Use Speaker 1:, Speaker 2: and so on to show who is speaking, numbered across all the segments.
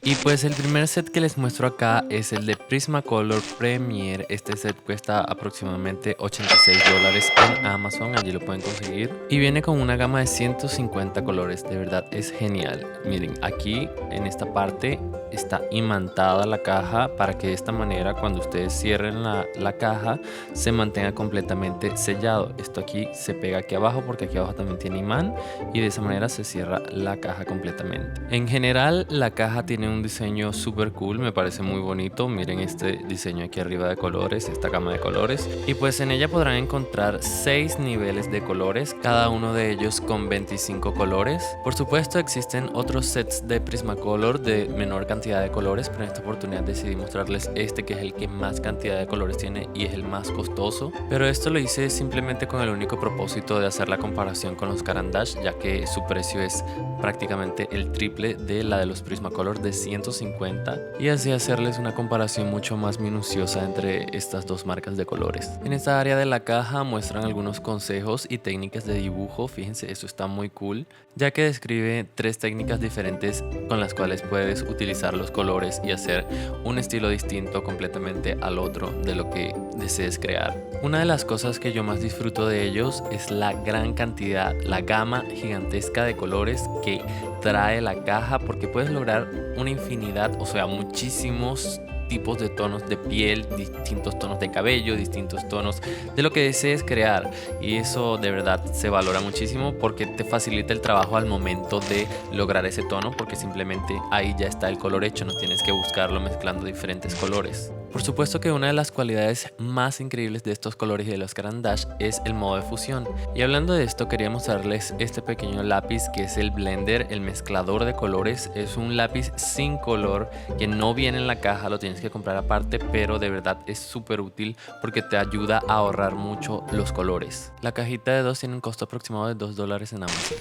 Speaker 1: Y pues el primer set que les muestro acá es el de Prismacolor Premier. Este set cuesta aproximadamente $86 en Amazon, allí lo pueden conseguir. Y viene con una gama de 150 colores, de verdad es genial. Miren, aquí en esta parte está imantada la caja para que de esta manera cuando ustedes cierren la caja se mantenga completamente sellado. Esto aquí se pega aquí abajo porque aquí abajo también tiene imán y de esa manera se cierra la caja completamente. En general la caja tiene un diseño súper cool, me parece muy bonito. Miren este diseño aquí arriba de colores, esta gama de colores, y pues en ella podrán encontrar 6 niveles de colores, cada uno de ellos con 25 colores. Por supuesto existen otros sets de Prismacolor de menor cantidad de colores, pero en esta oportunidad decidí mostrarles este que es el que más cantidad de colores tiene y es el más costoso, pero esto lo hice simplemente con el único propósito de hacer la comparación con los Caran d'Ache, ya que su precio es prácticamente el triple de la de los Prismacolor de 150, y así hacerles una comparación mucho más minuciosa entre estas dos marcas de colores. En esta área de la caja muestran algunos consejos y técnicas de dibujo. Fíjense, eso está muy cool, ya que describe 3 técnicas diferentes con las cuales puedes utilizar los colores y hacer un estilo distinto completamente al otro de lo que desees crear. Una de las cosas que yo más disfruto de ellos es la gran cantidad, la gama gigantesca de colores que trae la caja, porque puedes lograr una infinidad, o sea, muchísimos tipos de tonos de piel, distintos tonos de cabello, distintos tonos de lo que desees crear, y eso de verdad se valora muchísimo porque te facilita el trabajo al momento de lograr ese tono, porque simplemente ahí ya está el color hecho, no tienes que buscarlo mezclando diferentes colores. Por supuesto que una de las cualidades más increíbles de estos colores y de los Caran d'Ache es el modo de fusión. Y hablando de esto, quería mostrarles este pequeño lápiz que es el Blender, el mezclador de colores. Es un lápiz sin color que no viene en la caja, lo tienes que comprar aparte, pero de verdad es súper útil porque te ayuda a ahorrar mucho los colores. La cajita de 2 tiene un costo aproximado de $2 en Amazon.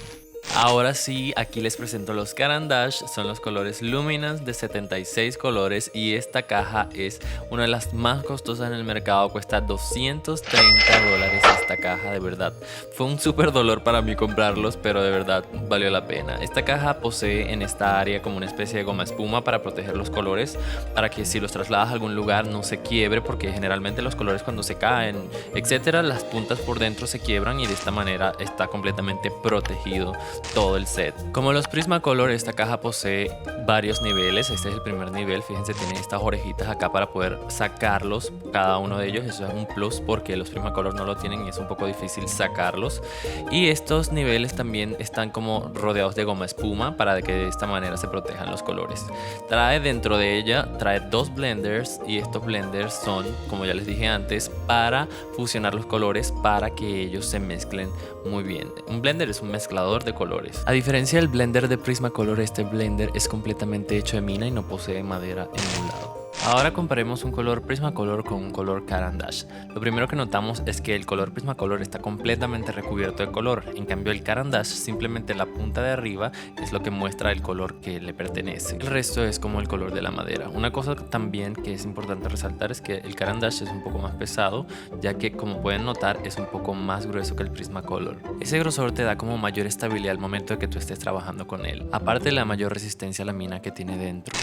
Speaker 1: Ahora sí, aquí les presento los Caran d'Ache, son los colores Luminance de 76 colores, y esta caja es una de las más costosas en el mercado, cuesta $230 esta caja, de verdad. Fue un súper dolor para mí comprarlos, pero de verdad valió la pena. Esta caja posee en esta área como una especie de goma espuma para proteger los colores, para que si los trasladas a algún lugar no se quiebre, porque generalmente los colores cuando se caen, etcétera, las puntas por dentro se quiebran, y de esta manera está completamente protegido todo el set. Como los Prismacolor, esta caja posee varios niveles. Este es el primer nivel, fíjense, tiene estas orejitas acá para poder sacarlos, cada uno de ellos. Eso es un plus porque los Prismacolor no lo tienen y es un poco difícil sacarlos. Y estos niveles también están como rodeados de goma espuma para que de esta manera se protejan los colores. Trae dentro de ella, trae 2 blenders, y estos blenders son, como ya les dije antes, para fusionar los colores para que ellos se mezclen muy bien. Un blender es un mezclador de colores. A diferencia del blender de Prismacolor, este blender es completamente hecho de mina y no posee madera en ningún lado. Ahora comparemos un color Prismacolor con un color Caran d'Ache. Lo primero que notamos es que el color Prismacolor está completamente recubierto de color. En cambio el Caran d'Ache, simplemente la punta de arriba es lo que muestra el color que le pertenece. El resto es como el color de la madera. Una cosa también que es importante resaltar es que el Caran d'Ache es un poco más pesado, ya que como pueden notar es un poco más grueso que el Prismacolor. Ese grosor te da como mayor estabilidad al momento de que tú estés trabajando con él, aparte de la mayor resistencia a la mina que tiene dentro.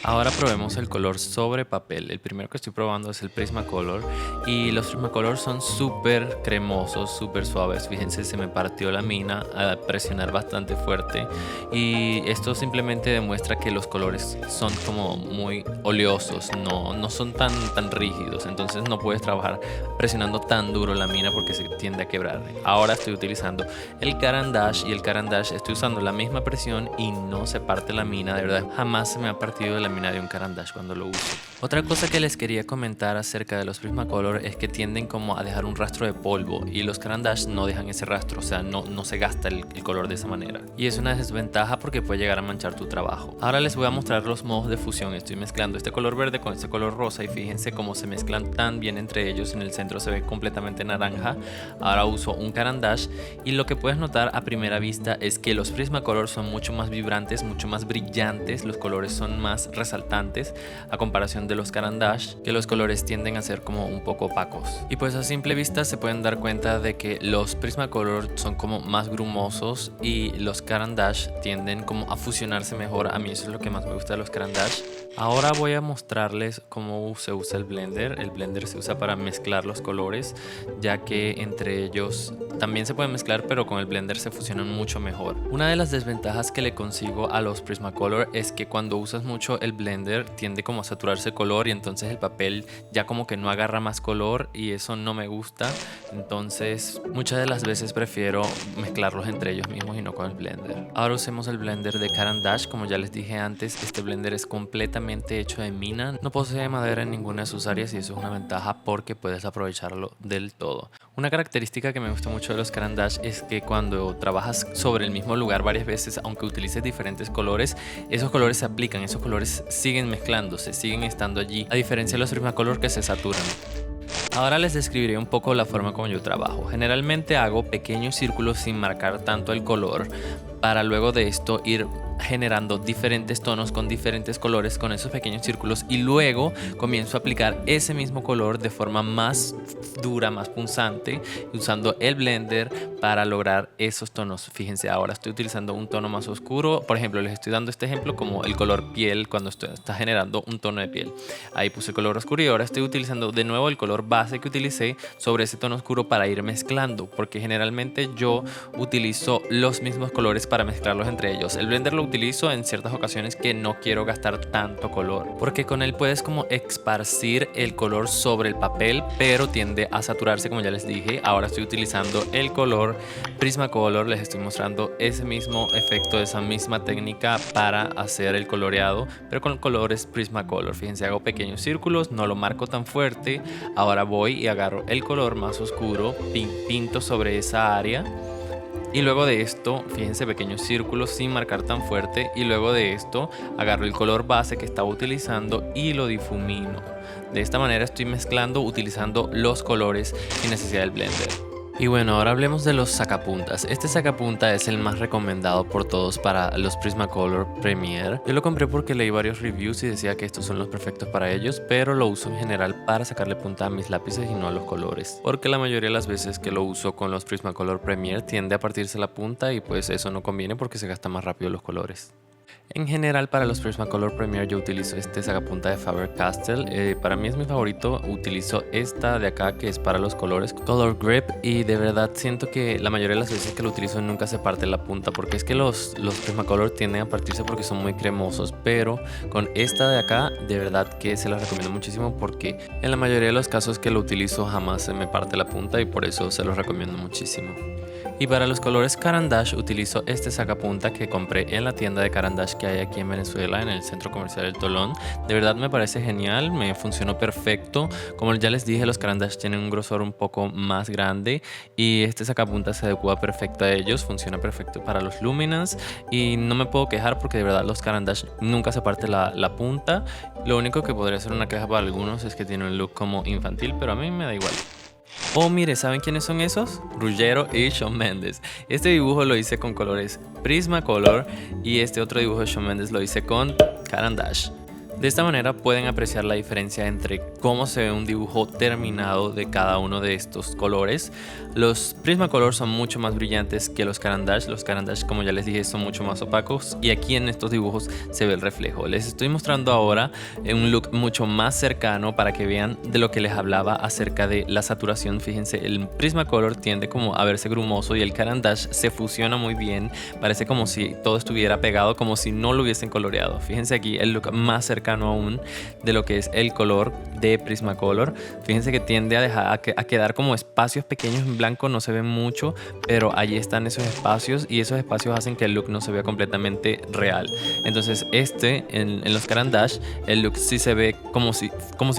Speaker 1: Ahora probemos el color sobre papel. El primero que estoy probando es el Prismacolor, y los Prismacolor son súper cremosos, súper suaves. Fíjense, se me partió la mina al presionar bastante fuerte, y esto simplemente demuestra que los colores son como muy oleosos, no son tan rígidos, entonces no puedes trabajar presionando tan duro la mina porque se tiende a quebrar. Ahora estoy utilizando el Caran d'Ache, y el Caran d'Ache estoy usando la misma presión y no se parte la mina. De verdad, jamás se me ha partido la mina de un Caran d'Ache cuando lo uso. Otra cosa que les quería comentar acerca de los Prismacolor es que tienden como a dejar un rastro de polvo, y los Caran d'Ache no dejan ese rastro, o sea, no se gasta el color de esa manera, y es una desventaja porque puede llegar a manchar tu trabajo. Ahora les voy a mostrar los modos de fusión. Estoy mezclando este color verde con este color rosa, y fíjense cómo se mezclan tan bien entre ellos. En el centro se ve completamente naranja. Ahora uso un Caran d'Ache, y lo que puedes notar a primera vista es que los Prismacolor son mucho más vibrantes, mucho más brillantes, los colores son más resaltantes a comparación de los Caran d'Ache, que los colores tienden a ser como un poco opacos. Y pues a simple vista se pueden dar cuenta de que los Prismacolor son como más grumosos y los Caran d'Ache tienden como a fusionarse mejor. A mí eso es lo que más me gusta de los Caran d'Ache. Ahora voy a mostrarles cómo se usa el blender. El blender se usa para mezclar los colores, ya que entre ellos también se pueden mezclar, pero con el blender se fusionan mucho mejor. Una de las desventajas que le consigo a los Prismacolor es que cuando usas mucho el blender tiende como a saturarse el color y entonces el papel ya como que no agarra más color y eso no me gusta. Entonces muchas de las veces prefiero mezclarlos entre ellos mismos y no con el blender. Ahora usemos el blender de Caran d'Ache. Como ya les dije antes, este blender es completamente hecho de mina, no posee madera en ninguna de sus áreas y eso es una ventaja porque puedes aprovecharlo del todo. Una característica que me gusta mucho de los Caran d'Ache es que cuando trabajas sobre el mismo lugar varias veces, aunque utilices diferentes colores, esos colores se aplican, esos colores siguen mezclándose, siguen estando allí, a diferencia de los Prismacolor que se saturan. Ahora les describiré un poco la forma como yo trabajo. Generalmente hago pequeños círculos sin marcar tanto el color para luego de esto ir generando diferentes tonos con diferentes colores con esos pequeños círculos y luego comienzo a aplicar ese mismo color de forma más dura, más punzante, usando el blender para lograr esos tonos. Fíjense, ahora estoy utilizando un tono más oscuro. Por ejemplo, les estoy dando este ejemplo como el color piel cuando está generando un tono de piel. Ahí puse el color oscuro y ahora estoy utilizando de nuevo el color base que utilicé sobre ese tono oscuro para ir mezclando, porque generalmente yo utilizo los mismos colores para mezclarlos entre ellos. El blender lo utilizo en ciertas ocasiones que no quiero gastar tanto color, porque con él puedes como esparcir el color sobre el papel, pero tiende a saturarse como ya les dije. Ahora estoy utilizando el color Prismacolor, les estoy mostrando ese mismo efecto, esa misma técnica para hacer el coloreado, pero con colores Prismacolor. Fíjense, hago pequeños círculos, no lo marco tan fuerte. Ahora voy y agarro el color más oscuro, pinto sobre esa área. Y luego de esto, fíjense, pequeños círculos sin marcar tan fuerte. Y luego de esto, agarro el color base que estaba utilizando y lo difumino. De esta manera estoy mezclando utilizando los colores sin necesidad del blender. Y bueno, ahora hablemos de los sacapuntas. Este sacapunta es el más recomendado por todos para los Prismacolor Premier. Yo lo compré porque leí varios reviews y decía que estos son los perfectos para ellos, pero lo uso en general para sacarle punta a mis lápices y no a los colores, porque la mayoría de las veces que lo uso con los Prismacolor Premier tiende a partirse la punta y pues eso no conviene porque se gastan más rápido los colores. En general, para los Prismacolor Premier yo utilizo este sacapunta de Faber-Castell. Para mí es mi favorito. Utilizo esta de acá que es para los colores, Color Grip, y de verdad siento que la mayoría de las veces que lo utilizo nunca se parte la punta, porque es que los Prismacolor tienden a partirse porque son muy cremosos, pero con esta de acá de verdad que se las recomiendo muchísimo porque en la mayoría de los casos que lo utilizo jamás se me parte la punta y por eso se los recomiendo muchísimo. Y para los colores Caran d'Ache utilizo este sacapunta que compré en la tienda de Caran d'Ache que hay aquí en Venezuela, en el centro comercial del Tolón. De verdad me parece genial, me funcionó perfecto. Como ya les dije, los Caran d'Ache tienen un grosor un poco más grande y este sacapunta se adecua perfecto a ellos, funciona perfecto para los Luminance y no me puedo quejar porque de verdad los Caran d'Ache nunca se parte la punta. Lo único que podría ser una queja para algunos es que tiene un look como infantil, pero a mí me da igual. Oh, mire, ¿saben quiénes son esos? Ruggiero y Shawn Mendes. Este dibujo lo hice con colores Prismacolor y este otro dibujo de Shawn Mendes lo hice con Caran d'Ache. De esta manera pueden apreciar la diferencia entre cómo se ve un dibujo terminado de cada uno de estos colores. Los Prismacolor son mucho más brillantes que los Caran d'Ache. Los Caran d'Ache, como ya les dije, son mucho más opacos y aquí en estos dibujos se ve el reflejo. Les estoy mostrando ahora un look mucho más cercano para que vean de lo que les hablaba acerca de la saturación. Fíjense, el Prismacolor tiende como a verse grumoso y el Caran d'Ache se fusiona muy bien. Parece como si todo estuviera pegado, como si no lo hubiesen coloreado. Fíjense aquí el look más cercano aún de lo que es el color de Prismacolor. Fíjense que tiende a quedar como espacios pequeños en blanco, no se ve mucho, pero allí están esos espacios y esos espacios hacen que el look no se vea completamente real. Entonces en los Caran d'Ache el look sí se ve como si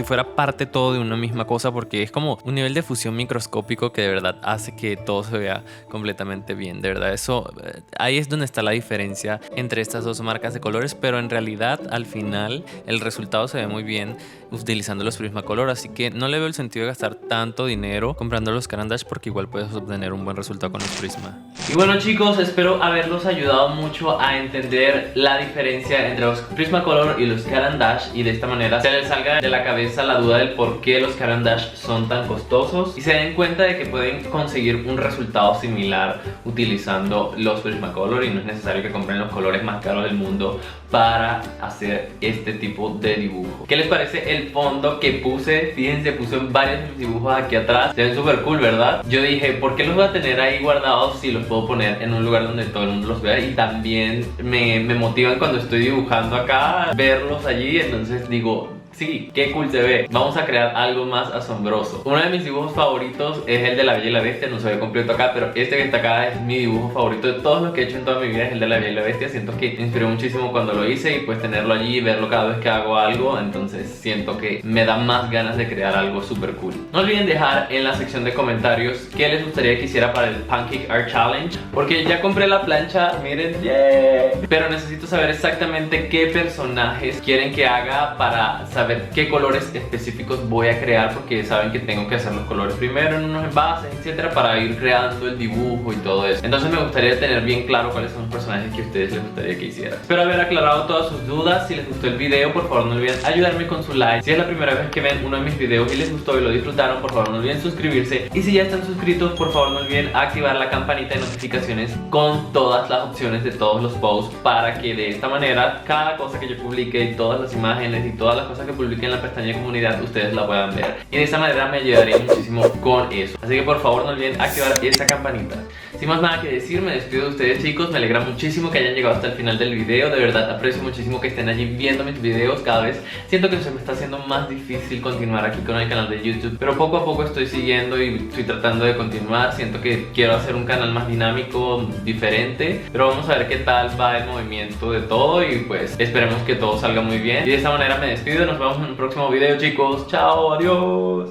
Speaker 1: fuera parte todo de una misma cosa, porque es como un nivel de fusión microscópico que de verdad hace que todo se vea completamente bien. De verdad, eso ahí es donde está la diferencia entre estas dos marcas de colores, pero en realidad al final el resultado se ve muy bien utilizando los Prismacolor, así que no le veo el sentido de gastar tanto dinero comprando los Caran d'Ache porque igual puedes obtener un buen resultado con los Prisma. Y bueno chicos, espero haberlos ayudado mucho a entender la diferencia entre los Prismacolor y los Caran d'Ache, y de esta manera se les salga de la cabeza la duda del por qué los Caran d'Ache son tan costosos y se den cuenta de que pueden conseguir un resultado similar utilizando los Prismacolor y no es necesario que compren los colores más caros del mundo para hacer este tipo de dibujo. ¿Qué les parece el fondo que puse? Fíjense, puse varios de mis dibujos aquí atrás. Se ven súper cool, ¿verdad? Yo dije, ¿por qué los voy a tener ahí guardados si los puedo poner en un lugar donde todo el mundo los vea? Y también me motivan cuando estoy dibujando acá verlos allí, entonces digo, sí, qué cool se ve. Vamos a crear algo más asombroso. Uno de mis dibujos favoritos es el de la Bella y la Bestia. No se ve completo acá, pero este que está acá es mi dibujo favorito de todos los que he hecho en toda mi vida. Es el de la Bella y la Bestia. Siento que me inspiró muchísimo cuando lo hice y pues tenerlo allí y verlo cada vez que hago algo, entonces siento que me da más ganas de crear algo súper cool. No olviden dejar en la sección de comentarios qué les gustaría que hiciera para el Pancake Art Challenge, porque ya compré la plancha, miren, yeah. Pero necesito saber exactamente qué personajes quieren que haga para saber qué colores específicos voy a crear, porque saben que tengo que hacer los colores primero en unos envases, etcétera, para ir creando el dibujo y todo eso. Entonces me gustaría tener bien claro cuáles son los personajes que a ustedes les gustaría que hiciera. Espero haber aclarado todas sus dudas. Si les gustó el video, por favor no olviden ayudarme con su like. Si es la primera vez que ven uno de mis videos y les gustó y lo disfrutaron, por favor no olviden suscribirse. Y si ya están suscritos, por favor no olviden activar la campanita de notificaciones con todas las opciones de todos los posts, para que de esta manera cada cosa que yo publique y todas las imágenes y todas las cosas que publique en la pestaña de comunidad ustedes la puedan ver, y de esta manera me ayudaría muchísimo con eso. Así que por favor no olviden activar esa campanita. Sin más nada que decir, me despido de ustedes chicos. Me alegra muchísimo que hayan llegado hasta el final del video. De verdad aprecio muchísimo que estén allí viendo mis videos. Cada vez siento que se me está haciendo más difícil continuar aquí con el canal de YouTube, pero poco a poco estoy siguiendo y estoy tratando de continuar. Siento que quiero hacer un canal más dinámico, diferente, pero vamos a ver qué tal va el movimiento de todo y pues esperemos que todo salga muy bien. Y de esta manera me despido. Nos vemos en un próximo video chicos. Chao, adiós.